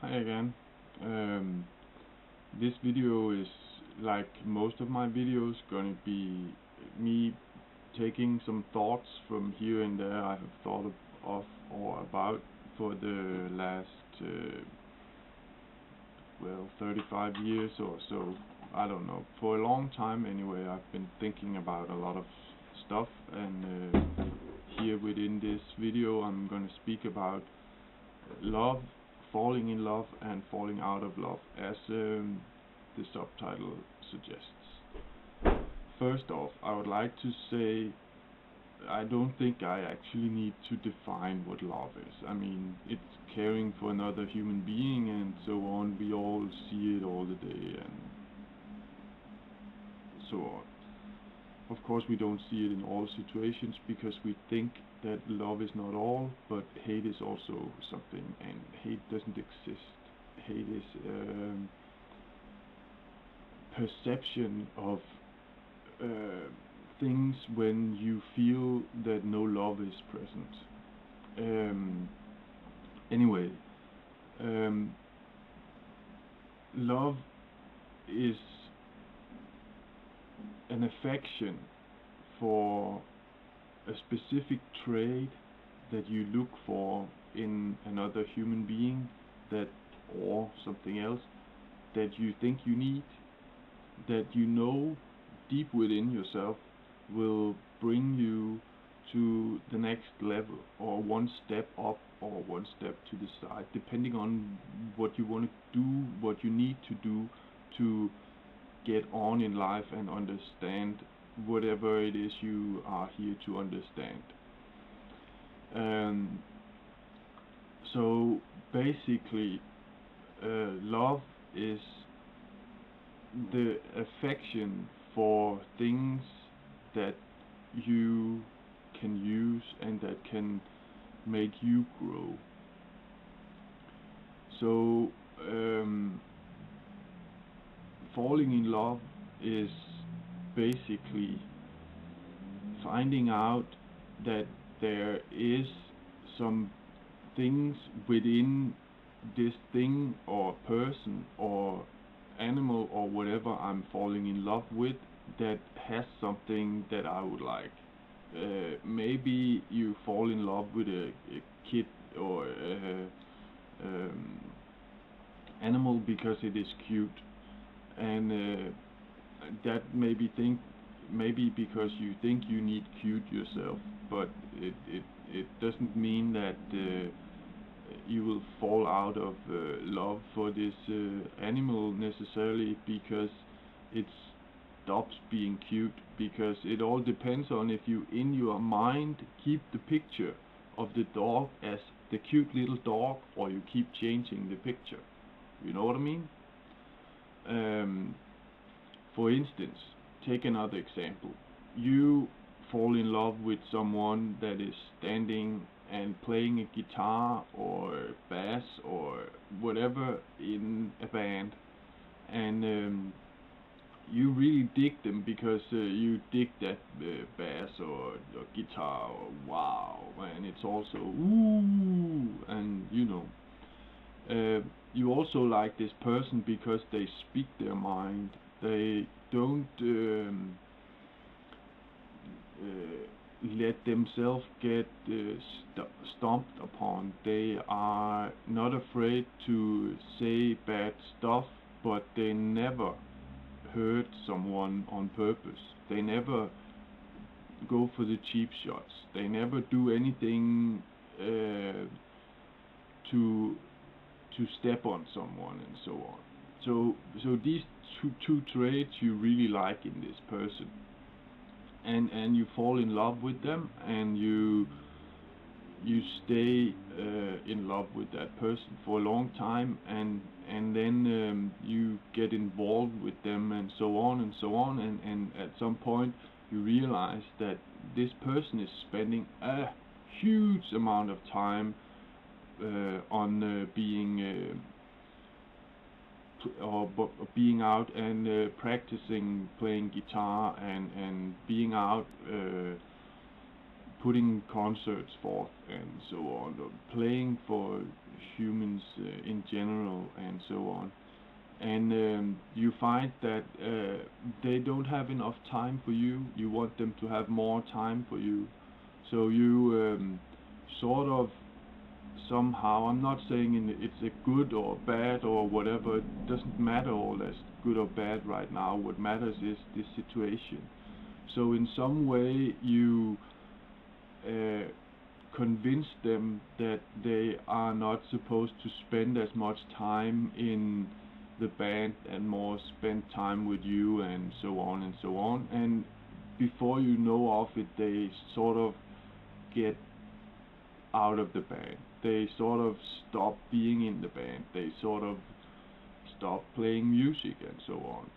Hi again. Um, this video is like most of my videos gonna be me taking some thoughts from here and there I have thought of or about for the last 35 years or so. I don't know. For a long time anyway, I've been thinking about a lot of stuff, and here within this video I'm gonna speak about love, falling in love, and falling out of love, as the subtitle suggests. First off, I would like to say I don't think I actually need to define what love is. I mean, it's caring for another human being and so on. We all see it all the day and so on. Of course, we don't see it in all situations because we think that love is not all, but hate is also something, and hate doesn't exist. Hate is perception of uh, things when you feel that no love is present. Um, anyway, um, love is an affection for a specific trait that you look for in another human being, that or something else that you think you need, that you know deep within yourself will bring you to the next level, or one step up or one step to the side, depending on what you want to do, what you need to do to get on in life and understand whatever it is you are here to understand. Um, so basically, love is the affection for things that you can use and that can make you grow. So, falling in love is basically finding out that there is some things within this thing or person or animal or whatever I'm falling in love with that has something that I would like. Maybe you fall in love with a kid or a animal because it is cute, and that maybe because you think you need cute yourself, but it doesn't mean that you will fall out of love for this animal necessarily because it stops being cute, because it all depends on if you in your mind keep the picture of the dog as the cute little dog, or you keep changing the picture. You know what I mean? um, for instance, take another example. You fall in love with someone that is standing and playing a guitar or bass or whatever in a band, and you really dig them because you dig that bass or guitar, or wow, and it's also ooh, and uh, you also like this person because they speak their mind. They don't let themselves get stomped upon. They are not afraid to say bad stuff, but they never hurt someone on purpose. They never go for the cheap shots. They never do anything to step on someone and so on. So these two traits you really like in this person, and you fall in love with them, and you stay in love with that person for a long time, and then you get involved with them and so on and so on, and at some point you realize that this person is spending a huge amount of time on being out and practicing playing guitar, and being out putting concerts forth and so on, or playing for humans in general and so on. And you find that they don't have enough time for you. You want them to have more time for you. So you sort of somehow, I'm not saying it's a good or bad or whatever, it doesn't matter all that's good or bad right now. What matters is this situation. So in some way you convince them that they are not supposed to spend as much time in the band and more spend time with you and so on and so on. And before you know of it, they sort of get out of the band. They sort of stop being in the band. They sort of stop playing music and so on.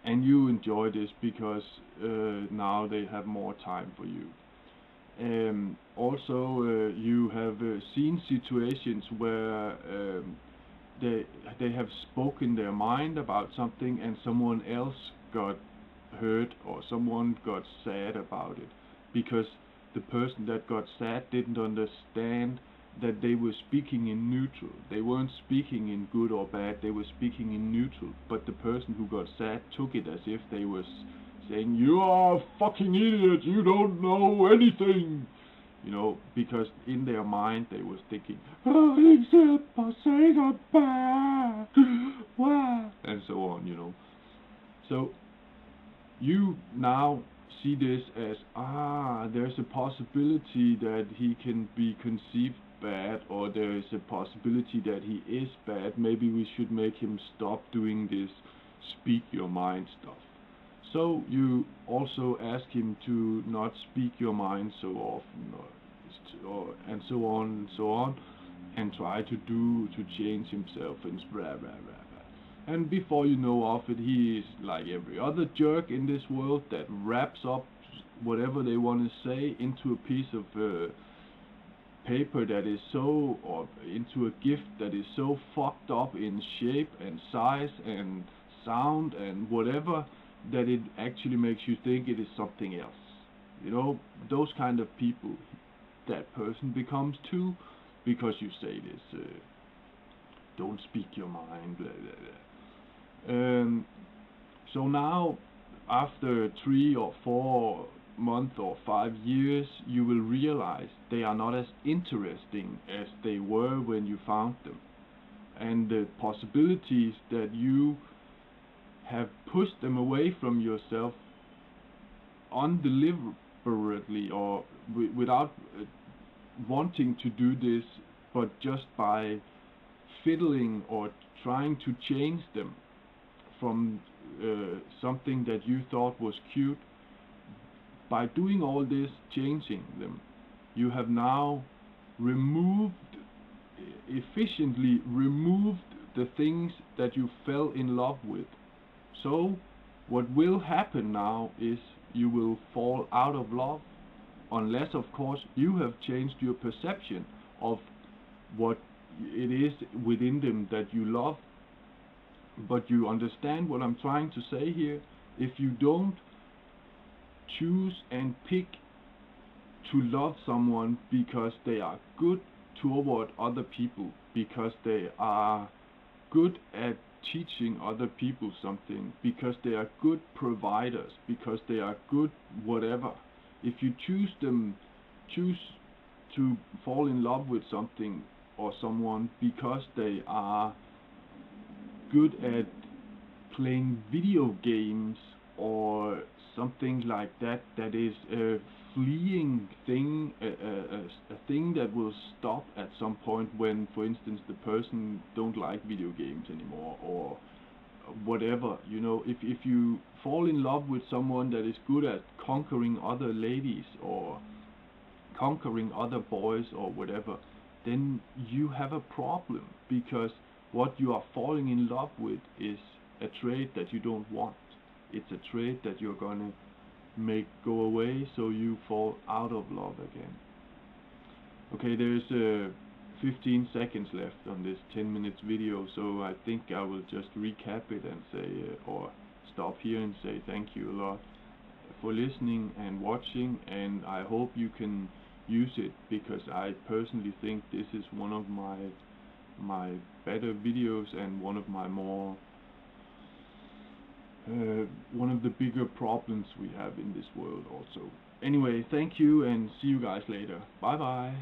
And you enjoy this because now they have more time for you. Also, you have seen situations where they have spoken their mind about something and someone else got hurt or someone got sad about it, because the person that got sad didn't understand that they were speaking in neutral. They weren't speaking in good or bad, they were speaking in neutral, but the person who got sad took it as if they were saying, "You are a fucking idiot, you don't know anything," you know, because in their mind they was thinking, "Oh, except for saying I'm bad," and so on, you know. So you now see this as, there's a possibility that he can be conceived bad, or there is a possibility that he is bad. Maybe we should make him stop doing this speak your mind stuff. So you also ask him to not speak your mind so often, and so on and so on, and try to change himself and blah blah blah blah. And before you know of it, he is like every other jerk in this world that wraps up whatever they want to say into a piece of paper that is so, or into a gift that is so fucked up in shape and size and sound and whatever, that it actually makes you think it is something else. You know, those kind of people, that person becomes too, because you say this, don't speak your mind, blah blah blah. So now, after 3 or 4 months or 5 years, you will realize they are not as interesting as they were when you found them, and the possibilities that you have pushed them away from yourself undeliberately, or without wanting to do this, but just by fiddling or trying to change them from something that you thought was cute. By doing all this, changing them, you have now efficiently removed the things that you fell in love with. So what will happen now is you will fall out of love, unless of course you have changed your perception of what it is within them that you love. But you understand what I'm trying to say here. If you don't choose and pick to love someone because they are good toward other people, because they are good at teaching other people something, because they are good providers, because they are good whatever, if you choose to fall in love with something or someone because they are good at playing video games or something like that, that is a fleeing thing, a thing that will stop at some point when, for instance, the person don't like video games anymore or whatever, you know. If you fall in love with someone that is good at conquering other ladies or conquering other boys or whatever, then you have a problem, because what you are falling in love with is a trait that you don't want. It's a trait that you're gonna make go away, so you fall out of love again. Okay, there's 15 seconds left on this 10 minutes video, so I think I will just recap it and say, or stop here and say thank you a lot for listening and watching, and I hope you can use it, because I personally think this is one of my better videos and one of my more one of the bigger problems we have in this world also. Anyway, thank you, and see you guys later. Bye bye.